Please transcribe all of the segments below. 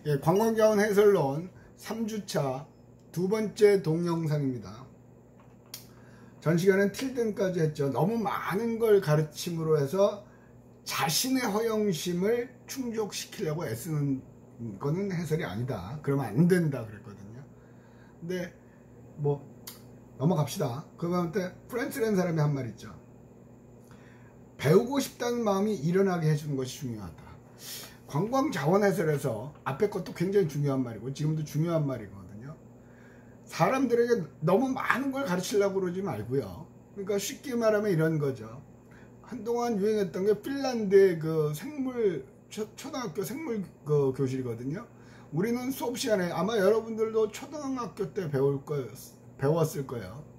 예, 관광자원 해설론 3주차 두 번째 동영상입니다. 전 시간은 틸든까지 했죠. 너무 많은 걸 가르침으로 해서 자신의 허영심을 충족시키려고 애쓰는 거는 해설이 아니다. 그러면 안 된다 그랬거든요. 근데 뭐 넘어갑시다. 그다음에 프란츠라는 사람이 한 말 있죠. 배우고 싶다는 마음이 일어나게 해주는 것이 중요하다. 관광자원 해설에서 앞에 것도 굉장히 중요한 말이고 지금도 중요한 말이거든요. 사람들에게 너무 많은 걸 가르치려고 그러지 말고요. 그러니까 쉽게 말하면 이런 거죠. 한동안 유행했던 게 핀란드의 그 생물 초등학교 생물 그 교실이거든요. 우리는 수업 시간에 아마 여러분들도 초등학교 때 배웠을 거예요.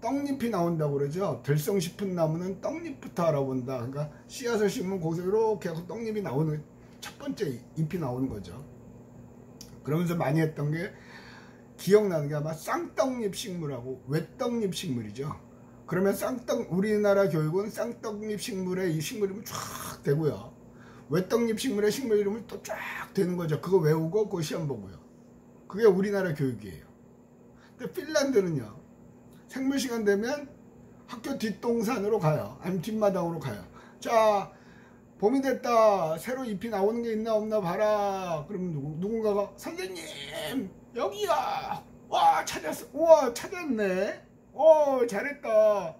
떡잎이 나온다고 그러죠. 들성 싶은 나무는 떡잎부터 알아본다. 그러니까 씨앗을 심으면 거기서 이렇게 하고 떡잎이 나오는 첫 번째 잎이 나오는 거죠. 그러면서 많이 했던 게 기억나는 게 아마 쌍떡잎 식물하고 외떡잎 식물이죠. 그러면 우리나라 교육은 쌍떡잎 식물의 이 식물 이름을 쫙 대고요. 외떡잎 식물의 식물 이름을 또 쫙 대는 거죠. 그거 외우고 그거 시험 보고요. 그게 우리나라 교육이에요. 근데 핀란드는요. 생물 시간 되면 학교 뒷동산으로 가요. 아니면 뒷마당으로 가요. 자, 봄이 됐다. 새로 잎이 나오는 게 있나 없나 봐라. 그러면 누군가가 선생님 여기야. 와 찾았어. 우와 찾았네. 잘했다.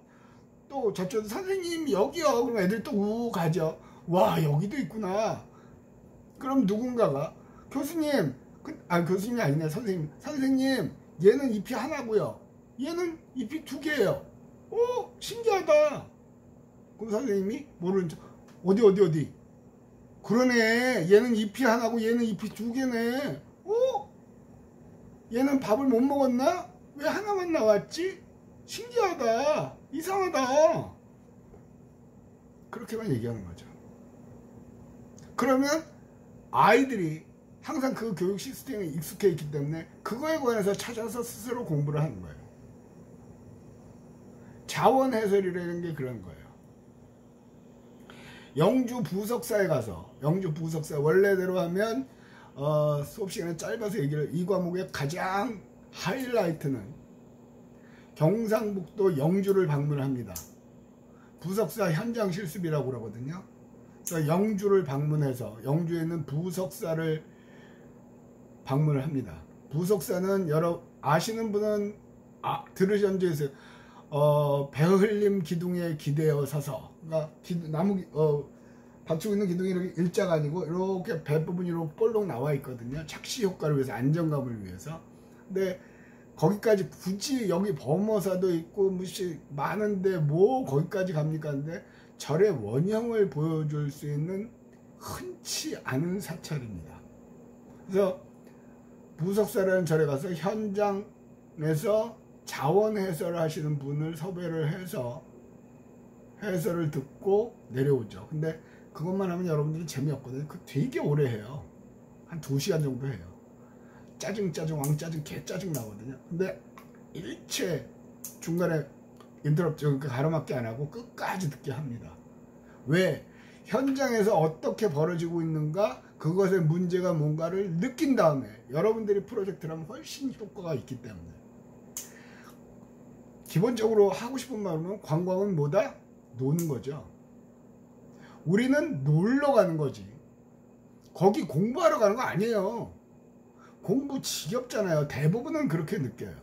또 저쪽도 선생님 여기요. 그럼 애들 또 우 가죠. 와 여기도 있구나. 그럼 누군가가 교수님 교수님이 아니네. 선생님 얘는 잎이 하나고요. 얘는 잎이 두 개예요. 신기하다. 그럼 선생님이 모르는 척 어디 그러네. 얘는 잎이 하나고 얘는 잎이 두 개네. 얘는 밥을 못 먹었나? 왜 하나만 나왔지? 신기하다. 이상하다. 그렇게만 얘기하는 거죠. 그러면 아이들이 항상 그 교육 시스템에 익숙해 있기 때문에 그거에 관해서 찾아서 스스로 공부를 하는 거예요. 자원 해설이라는 게 그런 거예요. 영주 부석사에 가서 영주 부석사 원래대로 하면 수업 시간에 짧아서 이 과목의 가장 하이라이트는 경상북도 영주를 방문합니다. 부석사 현장 실습이라고 그러거든요. 그러니까 영주를 방문해서 영주에 있는 부석사를 방문을 합니다. 부석사는 아시는 분은 들으셨는지 배흘림 기둥에 기대어 서서, 그러니까 나무 받치고 있는 기둥이 이렇게 일자가 아니고 이렇게 배 부분이 이렇게 볼록 나와 있거든요. 착시 효과를 위해서, 안정감을 위해서. 근데 거기까지 굳이 여기 범어사도 있고 많은데 뭐 거기까지 갑니까? 근데 절의 원형을 보여줄 수 있는 흔치 않은 사찰입니다. 그래서 부석사라는 절에 가서 현장에서 자원 해설을 하시는 분을 섭외를 해서 해설을 듣고 내려오죠. 근데 그것만 하면 여러분들이 재미없거든요. 그 되게 오래 해요. 한 2시간 정도 해요. 짜증 왕짜증 개짜증 나거든요. 근데 일체 중간에 인터럽트, 그러니까 가로막기 안 하고 끝까지 듣게 합니다. 왜? 현장에서 어떻게 벌어지고 있는가, 그것의 문제가 뭔가를 느낀 다음에 여러분들이 프로젝트를 하면 훨씬 효과가 있기 때문에. 기본적으로 하고 싶은 말은 관광은 뭐다? 노는 거죠. 우리는 놀러 가는 거지. 거기 공부하러 가는 거 아니에요. 공부 지겹잖아요. 대부분은 그렇게 느껴요.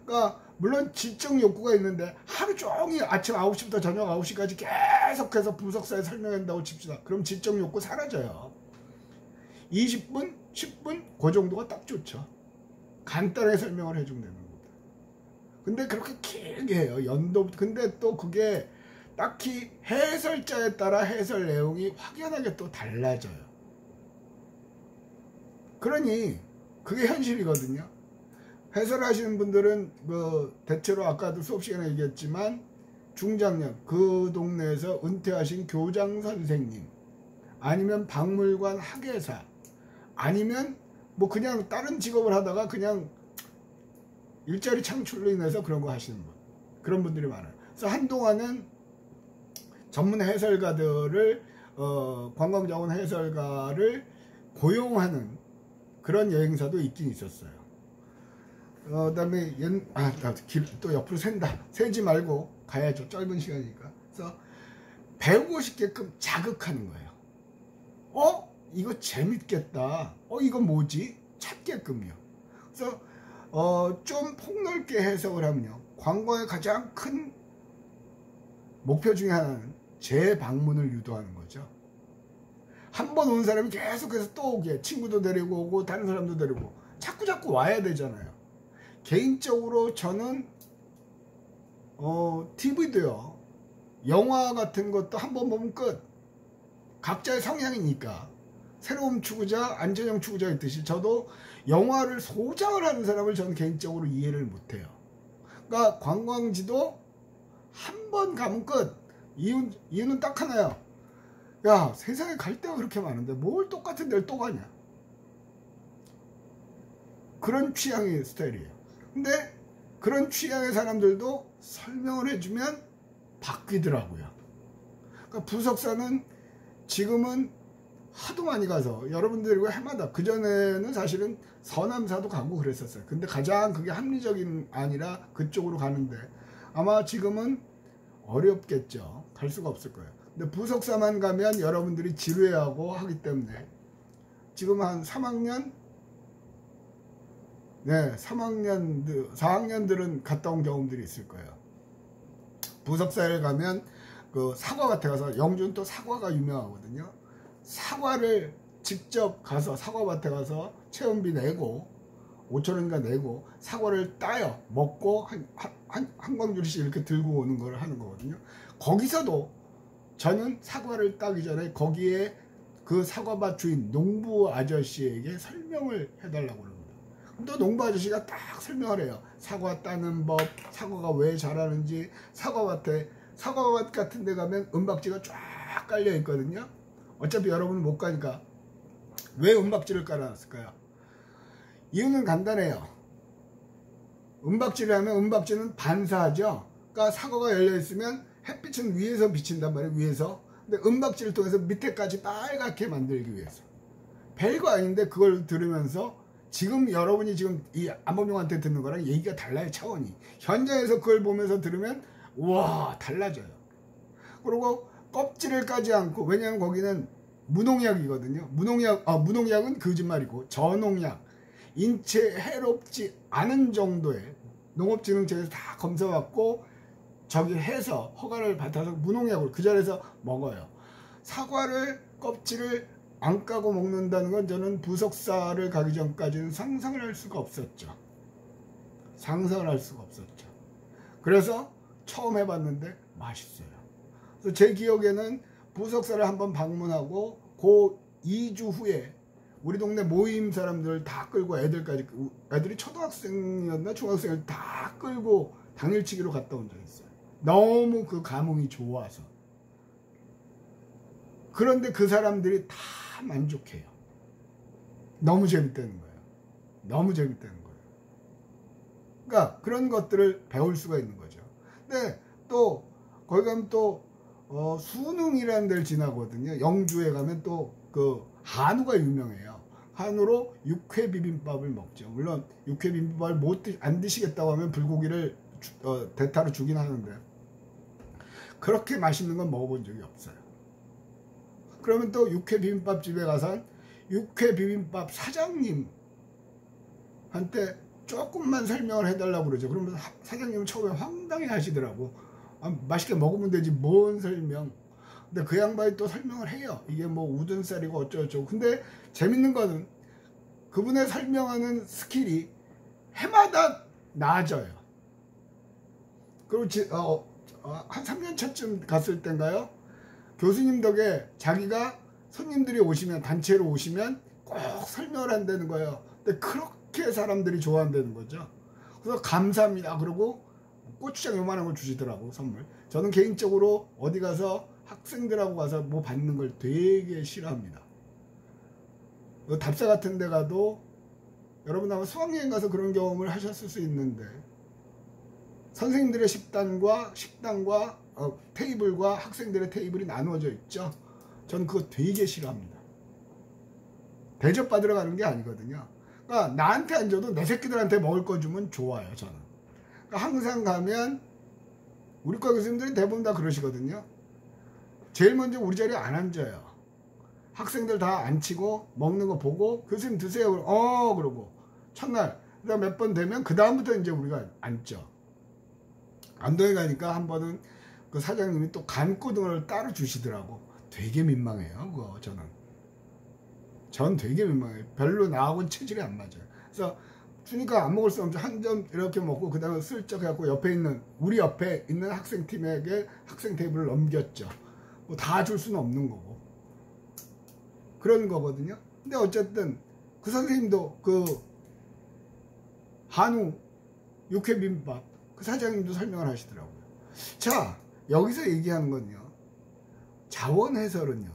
그러니까 물론 지적 욕구가 있는데 하루 종일 아침 9시부터 저녁 9시까지 계속해서 부석사에 설명한다고 칩시다. 그럼 지적 욕구 사라져요. 20분, 10분 그 정도가 딱 좋죠. 간단하게 설명을 해주면 되는 겁니다. 근데 그렇게 길게 해요. 근데 또 그게 딱히 해설자에 따라 해설 내용이 확연하게 또 달라져요. 그러니 그게 현실이거든요. 해설하시는 분들은 대체로 아까도 수업 시간에 얘기했지만 중장년, 그 동네에서 은퇴하신 교장 선생님, 아니면 박물관 학예사, 아니면 뭐 그냥 다른 직업을 하다가 그냥 일자리 창출로 인해서 그런 거 하시는 분, 그런 분들이 많아요. 그래서 한동안은 전문 해설가들을 관광자원 해설가를 고용하는 그런 여행사도 있긴 있었어요. 그다음에 또 옆으로 샌다. 세지 말고 가야죠. 짧은 시간이니까. 그래서 배우고 싶게끔 자극하는 거예요. 이거 재밌겠다. 이거 뭐지? 찾게끔요. 그래서 좀 폭넓게 해석을 하면요, 관광의 가장 큰 목표 중에 하나는 재방문을 유도하는 거죠. 한 번 온 사람이 계속해서 또 오게, 친구도 데리고 오고 다른 사람도 데리고 오고 자꾸 와야 되잖아요. 개인적으로 저는 TV도요, 영화 같은 것도 한 번 보면 끝. 각자의 성향이니까. 새로운 추구자, 안전형 추구자 있듯이 저도 영화를 소장을 하는 사람을 저는 개인적으로 이해를 못해요. 그러니까 관광지도 한 번 가면 끝. 이유는 딱 하나요. 야, 세상에 갈 데가 그렇게 많은데 뭘 똑같은 데를 또 가냐. 그런 취향의 스타일이에요. 근데 그런 취향의 사람들도 설명을 해주면 바뀌더라고요. 그러니까 부석사는 지금은 하도 많이 가서 여러분들과 해마다, 그전에는 사실은 서남사도 가고 그랬었어요. 근데 가장 그게 합리적인 아니라 그쪽으로 가는데 아마 지금은 어렵겠죠. 갈 수가 없을 거예요. 근데 부석사만 가면 여러분들이 지루해하고 하기 때문에 지금 한 3학년, 4학년들은 갔다 온 경험들이 있을 거예요. 부석사에 가면 그 사과밭에 가서, 영주는 또 사과가 유명하거든요. 사과를 직접 가서 사과밭에 가서 체험비 내고 5,000원인가 내고 사과를 따요. 먹고 한 광주리씩 이렇게 들고 오는 걸 하는 거거든요. 거기서도 저는 사과를 따기 전에 거기에 그 사과밭 주인 농부 아저씨에게 설명을 해달라고 그럽니다. 또 농부 아저씨가 딱 설명을 해요. 사과 따는 법, 사과가 왜 자라는지. 사과밭 같은 데 가면 은박지가 쫙 깔려 있거든요. 어차피 여러분은 못 가니까. 왜 은박지를 깔아놨을까요? 이유는 간단해요. 은박지를 하면 은박지는 반사하죠. 그러니까 사과가 열려있으면 햇빛은 위에서 비친단 말이에요. 위에서. 근데 은박지를 통해서 밑에까지 빨갛게 만들기 위해서. 별거 아닌데 그걸 들으면서 지금 여러분이 지금 이 안범용한테 듣는 거랑 얘기가 달라요. 차원이. 현장에서 그걸 보면서 들으면 우와, 달라져요. 그리고 껍질을 까지 않고, 왜냐하면 거기는 무농약이거든요. 무농약은 거짓말이고 저농약, 인체에 해롭지 않은 정도의, 농업진흥청에서 다 검사받고 저기 해서 허가를 받아서 무농약으로 그 자리에서 먹어요. 사과를 껍질을 안 까고 먹는다는 건 저는 부석사를 가기 전까지는 상상을 할 수가 없었죠. 그래서 처음 해봤는데 맛있어요. 그래서 제 기억에는 부석사를 한번 방문하고 그 2주 후에 우리 동네 모임 사람들 다 끌고 애들이 초등학생이었나 중학생을 다 끌고 당일치기로 갔다 온 적이 있어요. 너무 그 감흥이 좋아서. 그런데 그 사람들이 다 만족해요. 너무 재밌다는 거예요. 그러니까 그런 것들을 배울 수가 있는 거죠. 근데 또 거기 가면 또 수능이라는 데를 지나거든요. 영주에 가면 또 그 한우가 유명해요. 한우로 육회 비빔밥을 먹죠. 물론 육회 비빔밥을 안 드시겠다고 하면 불고기를 대타로 주긴 하는데 그렇게 맛있는 건 먹어본 적이 없어요. 그러면 또 육회 비빔밥 집에 가서 육회 비빔밥 사장님한테 조금만 설명을 해달라고 그러죠. 그러면 사장님은 처음에 황당해 하시더라고. 맛있게 먹으면 되지 뭔 설명. 근데 그 양반이 또 설명을 해요. 이게 뭐 우둔살이고 어쩌고저쩌고. 근데 재밌는 거는 그분의 설명하는 스킬이 해마다 나아져요. 그리고 한 3년 차쯤 갔을 땐가요? 교수님 덕에 자기가 손님들이 오시면, 단체로 오시면 꼭 설명을 한다는 거예요. 근데 그렇게 사람들이 좋아한다는 거죠. 그래서 감사합니다. 그리고 고추장 요만한 걸 주시더라고, 선물. 저는 개인적으로 어디 가서 학생들하고 가서 뭐 받는 걸 되게 싫어합니다. 답사 같은 데 가도 여러분 아마 수학여행 가서 그런 경험을 하셨을 수 있는데 선생님들의 식당과 테이블과 학생들의 테이블이 나누어져 있죠. 전 그거 되게 싫어합니다. 대접받으러 가는 게 아니거든요. 그러니까 나한테 안 줘도 내 새끼들한테 먹을 거 주면 좋아요, 저는. 그러니까 항상 가면 우리 과 교수님들이 대부분 다 그러시거든요. 제일 먼저 우리 자리에 안 앉아요. 학생들 다 앉히고 먹는 거 보고 교수님 드세요. 그러고 첫날 그다음 몇 번 되면 그 다음부터 이제 우리가 앉죠. 안동에 가니까 한 번은 그 사장님이 또 간고등어를 따로 주시더라고. 되게 민망해요, 그거 전 되게 민망해요. 별로 나하고는 체질이 안 맞아요. 그래서 주니까 안 먹을 수 없죠. 한 점 이렇게 먹고 그 다음에 슬쩍 해갖고 우리 옆에 있는 학생팀에게 학생 테이블을 넘겼죠. 뭐 다 줄 수는 없는 거고 그런 거거든요. 근데 어쨌든 그 선생님도 그 한우 육회비빔밥 그 사장님도 설명을 하시더라고요. 자, 여기서 얘기하는 건요, 자원 해설은요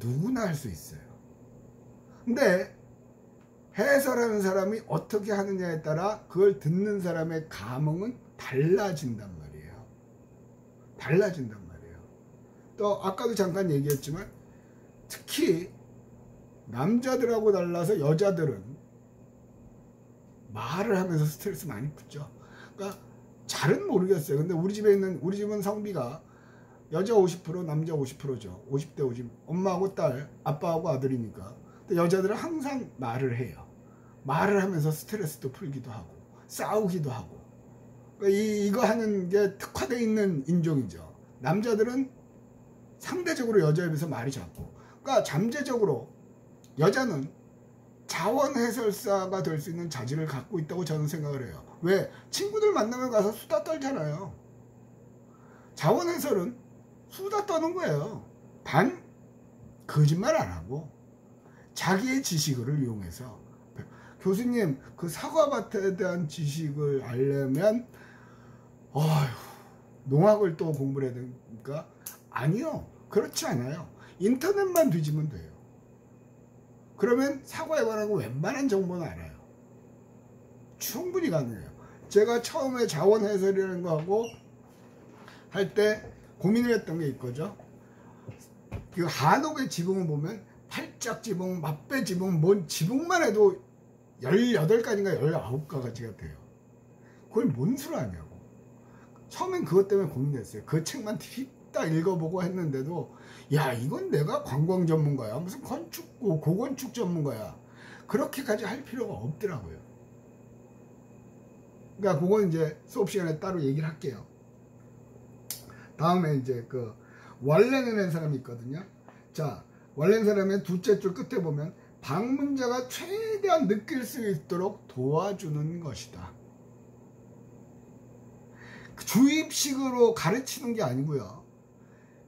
누구나 할 수 있어요. 근데 해설하는 사람이 어떻게 하느냐에 따라 그걸 듣는 사람의 감흥은 달라진단 말이에요. 달라진단 말이에요. 또 아까도 잠깐 얘기했지만 특히 남자들하고 달라서 여자들은 말을 하면서 스트레스 많이 붙죠. 그러니까 잘은 모르겠어요. 근데 우리 집은 성비가 여자 50% 남자 50%죠. 50대 50. 엄마하고 딸, 아빠하고 아들이니까. 근데 여자들은 항상 말을 해요. 말을 하면서 스트레스도 풀기도 하고 싸우기도 하고. 그러니까 이거 하는 게 특화되어 있는 인종이죠. 남자들은 상대적으로 여자에 비해서 말이 작고. 그러니까 잠재적으로 여자는 자원 해설사가 될 수 있는 자질을 갖고 있다고 저는 생각을 해요. 왜? 친구들 만나면 가서 수다 떨잖아요. 자원 해설은 수다 떠는 거예요. 단 거짓말 안 하고 자기의 지식을 이용해서. 교수님, 그 사과밭에 대한 지식을 알려면 농학을 또 공부를 해야 됩니까? 아니요, 그렇지 않아요. 인터넷만 뒤지면 돼요. 그러면 사과에 관한 거 웬만한 정보는 알아요. 충분히 가능해요. 제가 처음에 자원 해설이라는 거 하고 할 때 고민을 했던 게 있거죠. 그 한옥의 지붕을 보면 팔짝 지붕, 맛배 지붕, 뭔 지붕만 해도 18가지인가 19가지가 돼요. 그걸 뭔 수를 아냐고. 처음엔 그것 때문에 고민했어요. 그 책만 다 읽어보고 했는데도 야, 이건 내가 관광 전문가야, 무슨 고건축 전문가야, 그렇게까지 할 필요가 없더라고요. 그러니까 그건 이제 수업 시간에 따로 얘기를 할게요. 다음에 이제 그 원래는 사람이 있거든요. 자, 원래는 사람의 둘째 줄 끝에 보면 방문자가 최대한 느낄 수 있도록 도와주는 것이다. 주입식으로 가르치는 게 아니고요,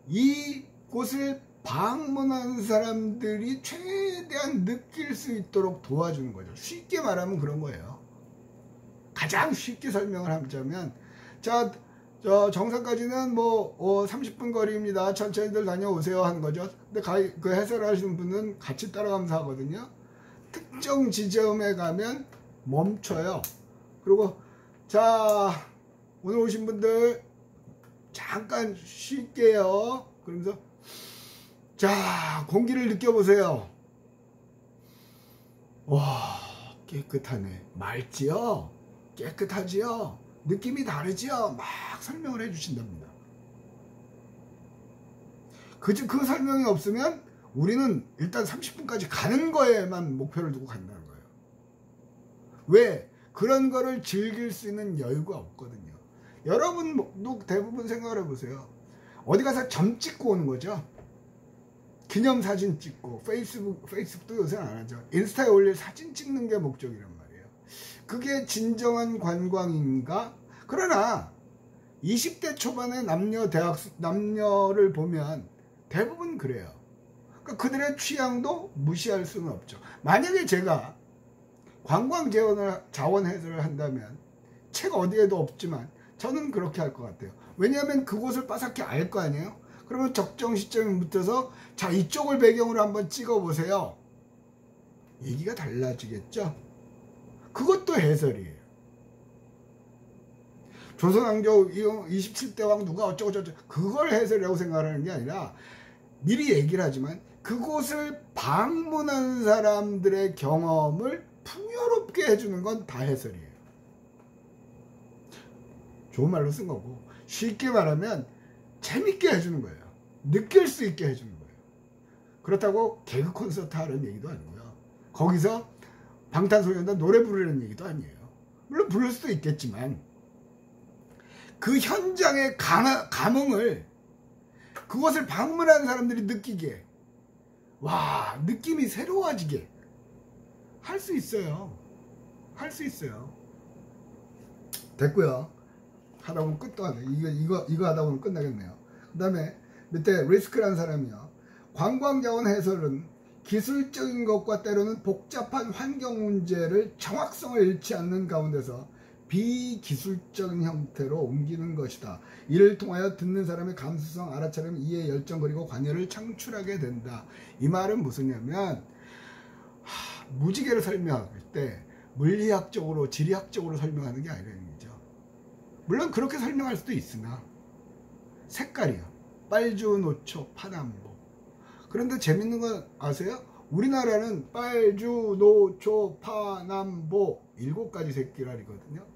이곳을 방문한 사람들이 최대한 느낄 수 있도록 도와주는 거죠. 쉽게 말하면 그런 거예요. 가장 쉽게 설명을 하자면, 자, 정상까지는 뭐 30분 거리입니다. 천천히들 다녀오세요 하는 거죠. 근데 그 해설하시는 분은 같이 따라가면서 하거든요. 특정 지점에 가면 멈춰요. 그리고 자, 오늘 오신 분들 잠깐 쉴게요. 그러면서 자, 공기를 느껴보세요. 와, 깨끗하네. 맑지요? 깨끗하지요? 느낌이 다르지요? 막 설명을 해주신답니다. 그 설명이 없으면 우리는 일단 30분까지 가는 거에만 목표를 두고 간다는 거예요. 왜? 그런 거를 즐길 수 있는 여유가 없거든요. 여러분도 대부분 생각을 해보세요. 어디 가서 점 찍고 오는 거죠. 기념사진 찍고, 페이스북도 요새는 안 하죠. 인스타에 올릴 사진 찍는 게 목적이란 말이에요. 그게 진정한 관광인가? 그러나 20대 초반의 남녀를 보면 대부분 그래요. 그러니까 그들의 취향도 무시할 수는 없죠. 만약에 제가 관광 자원 해설을 한다면 책 어디에도 없지만 저는 그렇게 할 것 같아요. 왜냐하면 그곳을 빠삭히 알 거 아니에요. 그러면 적정 시점에 붙어서 자, 이쪽을 배경으로 한번 찍어보세요. 얘기가 달라지겠죠. 그것도 해설이에요. 조선왕조 27대 왕 누가 어쩌고저쩌고 그걸 해설이라고 생각하는 게 아니라 미리 얘기를 하지만 그곳을 방문한 사람들의 경험을 풍요롭게 해주는 건 다 해설이에요. 좋은 말로 쓴 거고, 쉽게 말하면 재밌게 해주는 거예요. 느낄 수 있게 해주는 거예요. 그렇다고 개그 콘서트 하는 얘기도 아니고요. 거기서 방탄소년단 노래 부르는 얘기도 아니에요. 물론 부를 수도 있겠지만 그 현장의 감흥을 그것을 방문하는 사람들이 느끼게, 와, 느낌이 새로워지게 할 수 있어요. 할 수 있어요. 됐고요. 하다 보면 끝도 안 돼. 이거 하다 보면 끝나겠네요. 그 다음에 밑에 리스크라는 사람이요. 관광자원 해설은 기술적인 것과 때로는 복잡한 환경 문제를 정확성을 잃지 않는 가운데서 비기술적인 형태로 옮기는 것이다. 이를 통하여 듣는 사람의 감수성, 알아차림, 이해, 열정 그리고 관여를 창출하게 된다. 이 말은 무슨냐면 무지개를 설명할 때 물리학적으로 지리학적으로 설명하는 게 아니라는 거죠. 물론 그렇게 설명할 수도 있으나 색깔이요. 빨주, 노초, 파남보. 그런데 재밌는 건 아세요? 우리나라는 빨주, 노초, 파남보 7가지 색깔이거든요.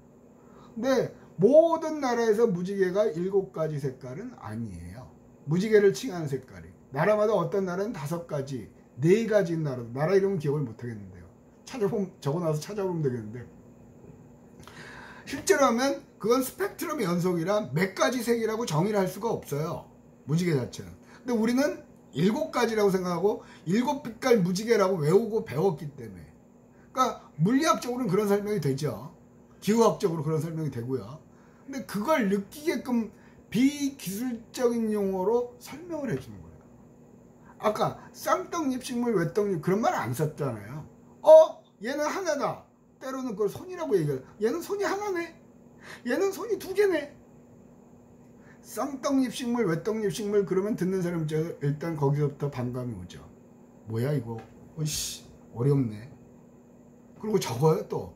근데 모든 나라에서 무지개가 7가지 색깔은 아니에요. 무지개를 칭하는 색깔이 나라마다 어떤 나라는 5가지, 4가지인 나라 이름은 기억을 못하겠는데요. 적어놔서 찾아보면 되겠는데, 실제로 하면 그건 스펙트럼 연속이라 몇 가지 색이라고 정의를 할 수가 없어요. 무지개 자체는. 근데 우리는 7가지라고 생각하고 7빛깔 무지개라고 외우고 배웠기 때문에, 그러니까 물리학적으로는 그런 설명이 되죠. 기후학적으로 그런 설명이 되고요. 근데 그걸 느끼게끔 비기술적인 용어로 설명을 해주는 거예요. 아까 쌍떡잎 식물 외떡잎 그런 말 안 썼잖아요. 얘는 하나다. 때로는 그걸 손이라고 얘기해요. 얘는 손이 하나네. 얘는 손이 2개네. 쌍떡잎 식물 외떡잎 식물 그러면 듣는 사람 입장에서 일단 거기서부터 반감이 오죠. 뭐야 이거, 어렵네. 그리고 적어요. 또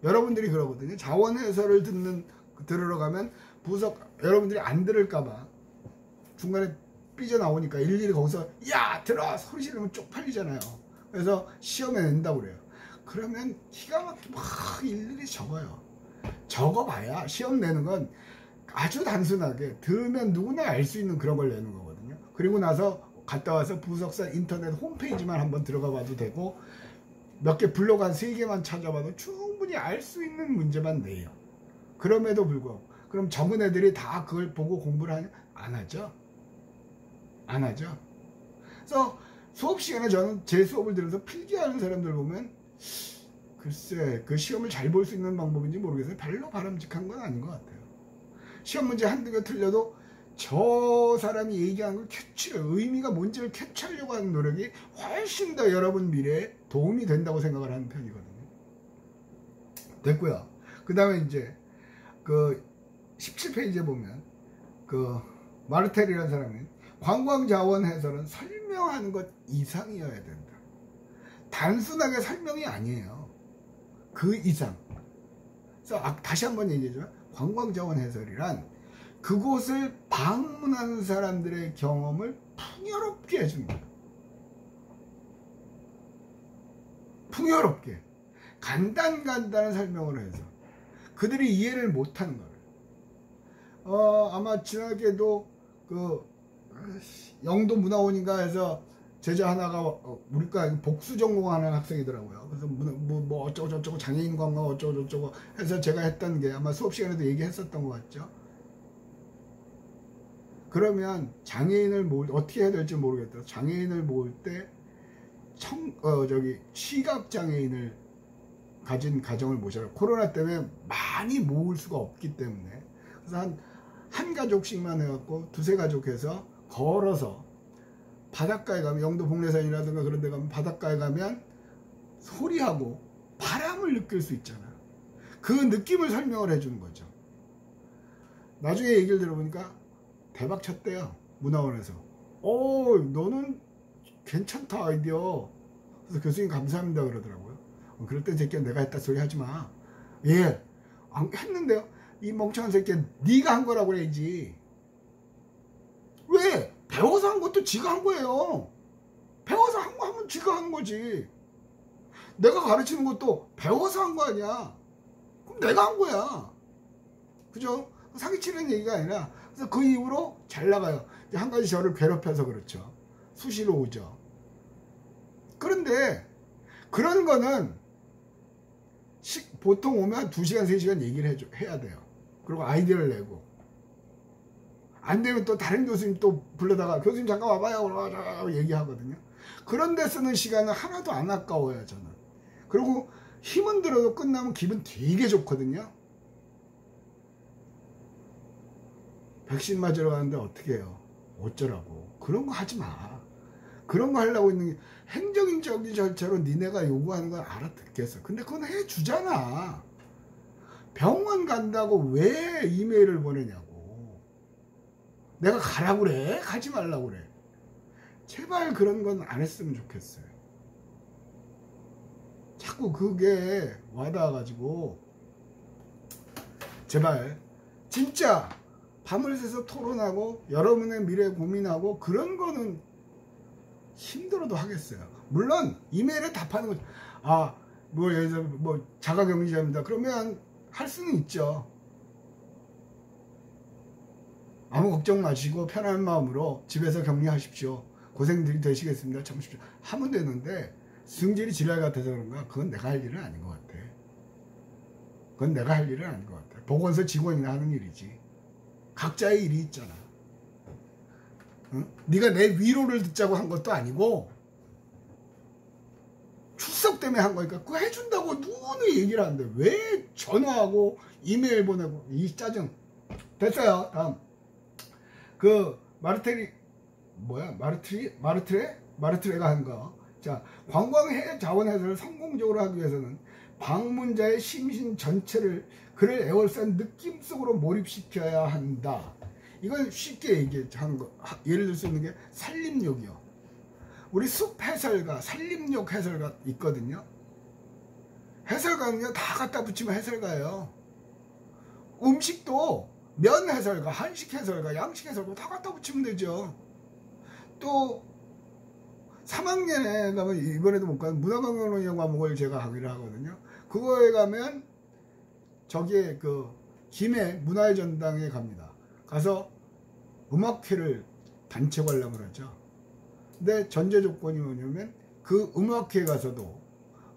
여러분들이 그러거든요. 자원 해설을 들으러 가면 부석 여러분들이 안 들을까봐 중간에 삐져나오니까 일일이 거기서 야 들어 소리 지르면 쪽팔리잖아요. 그래서 시험에 낸다고 그래요. 그러면 기가 막히게 막 일일이 적어요. 적어봐야 시험 내는 건 아주 단순하게 들으면 누구나 알 수 있는 그런 걸 내는 거거든요. 그리고 나서 갔다 와서 부석사 인터넷 홈페이지만 한번 들어가 봐도 되고, 몇 개 블로그 한 3개만 찾아봐도 충분히 알 수 있는 문제만 내요. 그럼에도 불구하고 그럼 적은 애들이 다 그걸 보고 공부를 하냐? 안 하죠. 안 하죠. 그래서 수업 시간에 저는 제 수업을 들어서 필기하는 사람들 보면 글쎄 그 시험을 잘 볼 수 있는 방법인지 모르겠어요. 별로 바람직한 건 아닌 것 같아요. 시험 문제 한두 개 틀려도 저 사람이 얘기한 걸 의미가 뭔지를 캐치하려고 하는 노력이 훨씬 더 여러분 미래에 도움이 된다고 생각을 하는 편이거든요. 됐고요. 그 다음에 이제 그 17페이지에 보면 그 마르텔이라는 사람이 관광자원 해설은 설명하는 것 이상이어야 된다. 단순하게 설명이 아니에요. 그 이상. 그래서 다시 한번 얘기해주면 관광자원 해설이란 그곳을 방문하는 사람들의 경험을 풍요롭게 해주는 거예요. 풍요롭게 간단한 설명을 해서 그들이 이해를 못하는 거예요. 아마 지나게도 그 영도 문화원인가 해서 제자 하나가 우리과 복수 전공하는 학생이더라고요. 그래서 뭐 어쩌고 저쩌고 장애인 관광 어쩌고 저쩌고 해서 제가 했던 게 아마 수업 시간에도 얘기했었던 것 같죠. 그러면 장애인을 어떻게 해야 될지 모르겠다. 장애인을 모을 때 시각 장애인을 가진 가정을 모셔라. 코로나 때문에 많이 모을 수가 없기 때문에. 그래서 한 가족씩만 해갖고 2-3가족 해서 걸어서 바닷가에 가면, 영도 복례산이라든가 그런 데 가면 바닷가에 가면 소리하고 바람을 느낄 수 있잖아요. 그 느낌을 설명을 해주는 거죠. 나중에 얘기를 들어보니까 대박 쳤대요. 문화원에서. 너는 괜찮다 아이디어. 그래서 교수님 감사합니다 그러더라고요. 그럴 땐 새끼야 내가 했다 소리 하지 마. 예. 했는데요. 이 멍청한 새끼야 네가 한 거라고 해야지. 왜? 배워서 한 것도 지가 한 거예요. 배워서 한 거 하면 지가 한 거지. 내가 가르치는 것도 배워서 한 거 아니야. 그럼 내가 한 거야. 그죠? 사기치는 얘기가 아니라. 그래서 그 이후로 잘 나가요. 한 가지 저를 괴롭혀서 그렇죠. 수시로 오죠. 그런데 그런 거는 보통 오면 2시간 3시간 얘기를 해야 돼요. 그리고 아이디어를 내고 안 되면 또 다른 교수님 또 불러다가 교수님 잠깐 와봐요 얘기하거든요. 그런데 쓰는 시간은 하나도 안 아까워요. 저는. 그리고 힘은 들어도 끝나면 기분 되게 좋거든요. 백신 맞으러 가는데 어떻게 해요? 어쩌라고. 그런 거 하지 마. 그런 거 하려고 있는 게 행정적인 절차로 니네가 요구하는 건 알아듣겠어. 근데 그건 해주잖아. 병원 간다고 왜 이메일을 보내냐고. 내가 가라고 그래? 가지 말라고 그래. 제발 그런 건 안 했으면 좋겠어요. 자꾸 그게 와닿아가지고 제발 진짜 밤을 새서 토론하고 여러분의 미래 고민하고 그런 거는 힘들어도 하겠어요. 물론 이메일에 답하는 거 뭐 예를 들어 뭐 자가격리자입니다. 그러면 할 수는 있죠. 아무 걱정 마시고 편한 마음으로 집에서 격리하십시오. 고생들이 되시겠습니다. 참으십시오. 하면 되는데 승질이 지랄 같아서 그런가? 그건 내가 할 일은 아닌 것 같아. 그건 내가 할 일은 아닌 것 같아. 보건소 직원이나 하는 일이지. 각자의 일이 있잖아. 응? 네가 내 위로를 듣자고 한 것도 아니고 출석 때문에 한 거니까 그거 해준다고 누구는 얘기를 하는데 왜 전화하고 이메일 보내고 이 짜증. 됐어요. 다음 그 마르트레가 한 거. 자, 관광 자원 해소를 성공적으로 하기 위해서는 방문자의 심신 전체를 그를 애월산 느낌 속으로 몰입시켜야 한다. 이건 쉽게 얘기하는 거. 예를 들 수 있는 게 산림욕이요. 우리 숲 해설가, 산림욕 해설가 있거든요. 해설가는요, 다 갖다 붙이면 해설가예요. 음식도 면 해설가, 한식 해설가, 양식 해설가 다 갖다 붙이면 되죠. 또 3학년에 가면 이번에도 못 가는 문화관광론 과목을 제가 하기로 하거든요. 그거에 가면 저기에 그 김해 문화의 전당에 갑니다. 가서 음악회를 단체 관람을 하죠. 근데 전제 조건이 뭐냐면 그 음악회 가서도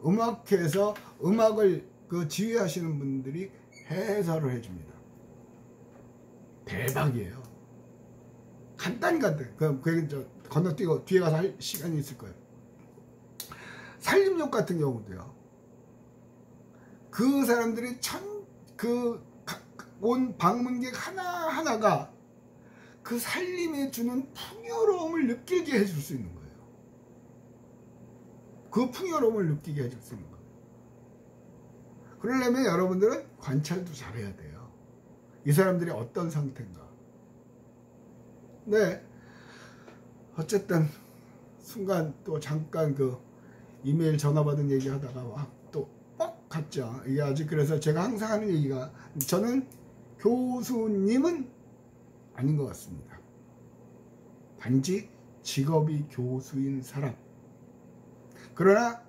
음악회에서 음악을 그 지휘하시는 분들이 해설을 해줍니다. 대박이에요. 간단. 그 건너뛰고 뒤에 가서 할 시간이 있을 거예요. 산림욕 같은 경우도요. 그 사람들이 온 방문객 하나하나가 그 산림에 주는 풍요로움을 느끼게 해줄 수 있는 거예요. 그 풍요로움을 느끼게 해줄 수 있는 거예요. 그러려면 여러분들은 관찰도 잘해야 돼요. 이 사람들이 어떤 상태인가. 네. 어쨌든 순간 또 잠깐 그 이메일 전화 받은 얘기 하다가 또 뻑 갔죠. 이게 아직 그래서 제가 항상 하는 얘기가 저는 교수님은 아닌 것 같습니다. 단지 직업이 교수인 사람. 그러나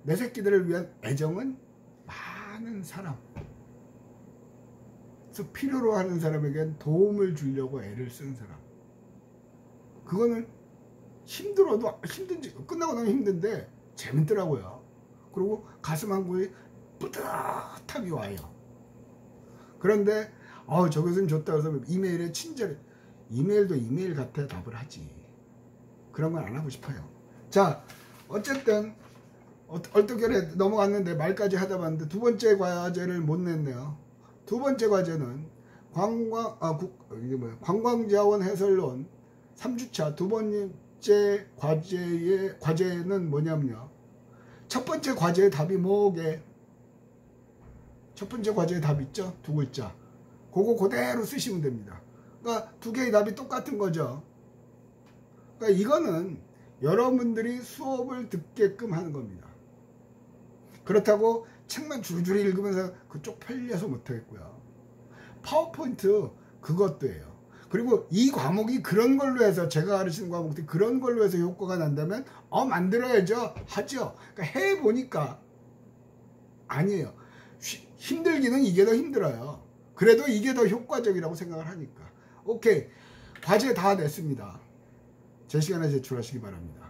내 새끼들을 위한 애정은 많은 사람. 그래서 필요로 하는 사람에겐 도움을 주려고 애를 쓴 사람. 그거는 힘들어도 힘든지 끝나고 나면 힘든데 재밌더라고요. 그리고 가슴 한 구에 뿌듯함이 와요. 그런데 저 교수님 좋다 해서 이메일에 친절해. 이메일도 이메일 같아 답을 하지. 그런 건 안 하고 싶어요. 자, 어쨌든 얼떨결에 넘어갔는데 말까지 하다 봤는데 두 번째 과제를 못 냈네요. 두 번째 과제는 관광자원 해설론 3주차 두 번째 과제는 뭐냐면요. 첫 번째 과제의 답이 뭐게? 첫 번째 과제의 답 있죠? 두 글자. 그거 그대로 쓰시면 됩니다. 그러니까 두 개의 답이 똑같은 거죠. 그러니까 이거는 여러분들이 수업을 듣게끔 하는 겁니다. 그렇다고 책만 줄줄이 읽으면서 그쪽 편리해서 못하겠고요. 파워포인트 그것도예요. 그리고 이 과목이 그런 걸로 해서 제가 가르치는 과목들이 그런 걸로 해서 효과가 난다면 만들어야죠. 하죠. 그러니까 해보니까 아니에요. 힘들기는 이게 더 힘들어요. 그래도 이게 더 효과적이라고 생각을 하니까. 오케이. 과제 다 냈습니다. 제 시간에 제출하시기 바랍니다.